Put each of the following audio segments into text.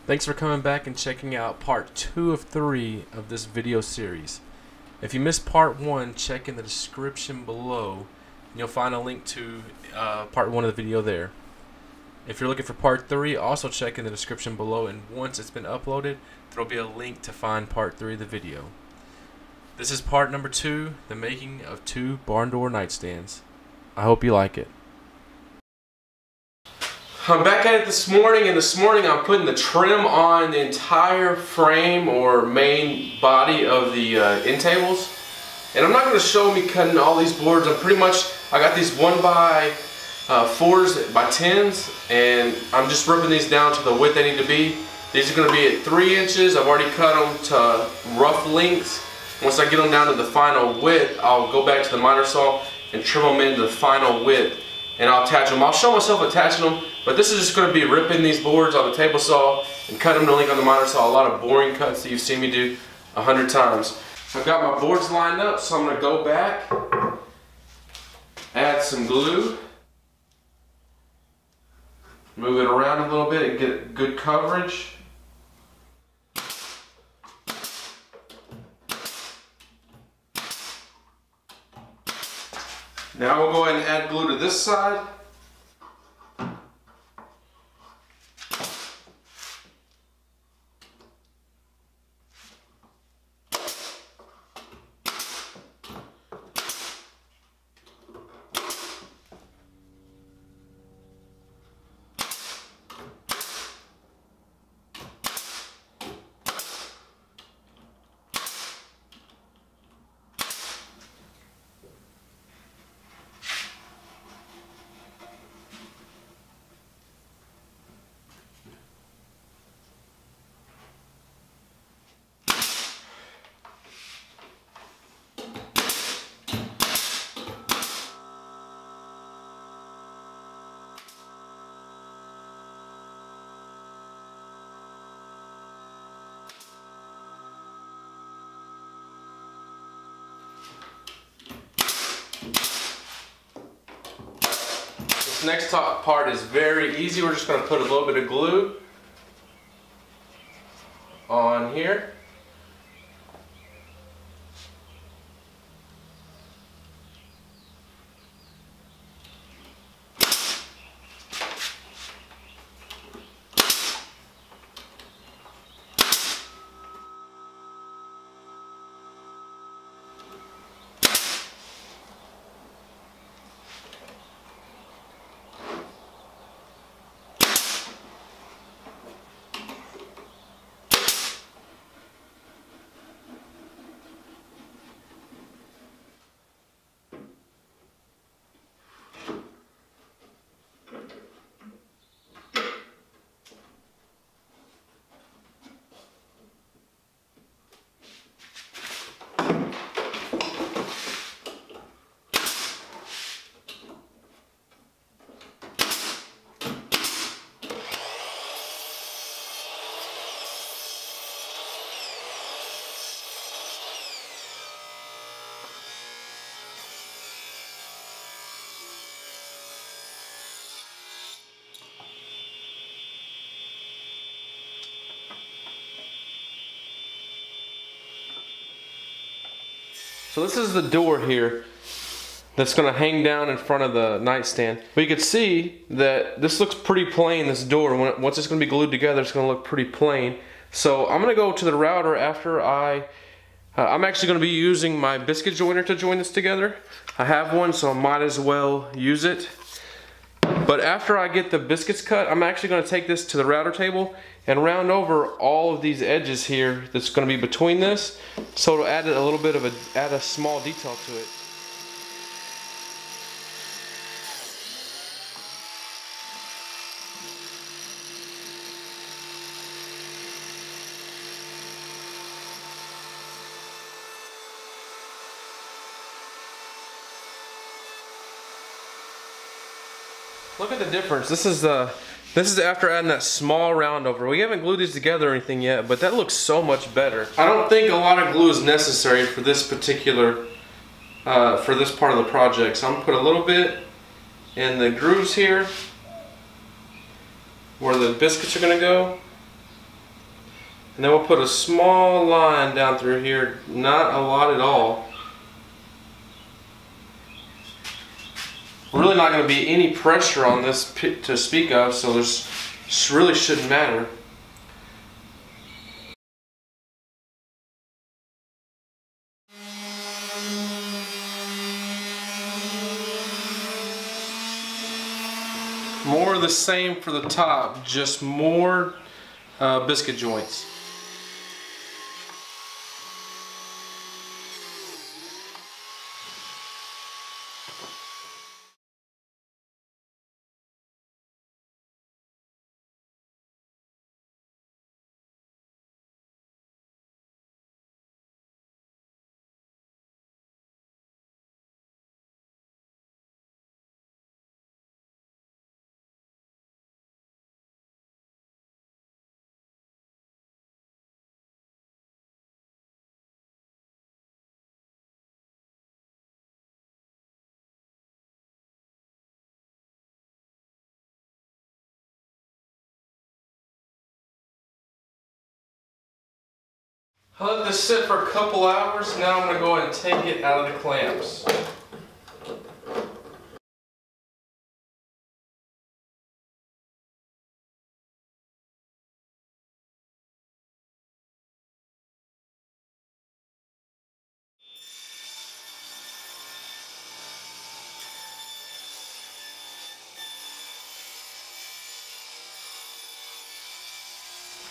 Thanks for coming back and checking out part 2 of 3 of this video series. If you missed part 1, check in the description below and you'll find a link to part 1 of the video there. If you're looking for part 3, also check in the description below, and once it's been uploaded, there'll be a link to find part 3 of the video. This is part number 2, the making of 2 barn door nightstands. I hope you like it. I'm back at it this morning, and this morning I'm putting the trim on the entire frame or main body of the end tables. And I'm not going to show me cutting all these boards. I got these 1x4s by 10s, and I'm just ripping these down to the width they need to be. These are going to be at 3 inches. I've already cut them to rough lengths. Once I get them down to the final width, I'll go back to the miter saw and trim them into the final width, and I'll attach them. I'll show myself attaching them, but this is just going to be ripping these boards on the table saw and cut them to length on the miter saw. A lot of boring cuts that you've seen me do 100 times. I've got my boards lined up, so I'm going to go back, add some glue, move it around a little bit and get good coverage. Now we'll go ahead and add glue to this side. This next top part is very easy. We're just going to put a little bit of glue on here. So this is the door here that's going to hang down in front of the nightstand. But you can see that this looks pretty plain, this door. Once it's going to be glued together, it's going to look pretty plain. So I'm going to go to the router after I'm actually going to be using my biscuit joiner to join this together. I have one, so I might as well use it. But after I get the biscuits cut, I'm actually going to take this to the router table and round over all of these edges here that's going to be between this, so it'll add a little bit of a small detail to it. Look at the difference. This is after adding that small round over. We haven't glued these together or anything yet, but that looks so much better. I don't think a lot of glue is necessary for this particular, for this part of the project. So I'm gonna put a little bit in the grooves here where the biscuits are gonna go. And then we'll put a small line down through here, not a lot at all. Really not going to be any pressure on this to speak of, so this really shouldn't matter. More of the same for the top, just more biscuit joints. I let this sit for a couple hours. Now I'm going to go ahead and take it out of the clamps.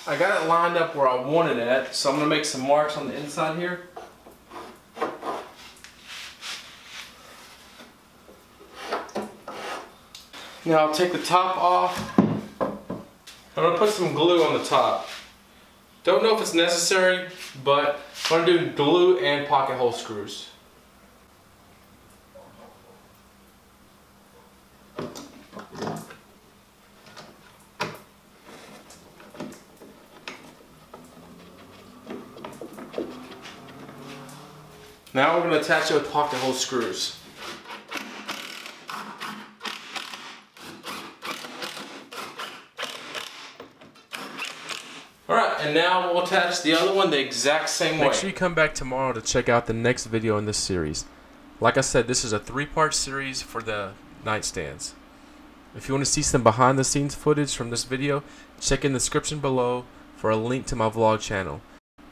I got it lined up where I want it at, so I'm going to make some marks on the inside here. Now I'll take the top off. I'm going to put some glue on the top. Don't know if it's necessary, but I'm going to do glue and pocket hole screws. Now we're going to attach it with pocket hole screws. Alright, and now we'll attach the other one the exact same way. Make sure you come back tomorrow to check out the next video in this series. Like I said, this is a 3-part series for the nightstands. If you want to see some behind the scenes footage from this video, check in the description below for a link to my vlog channel.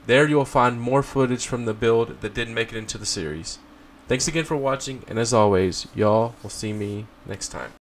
There you will find more footage from the build that didn't make it into the series. Thanks again for watching, and as always, y'all will see me next time.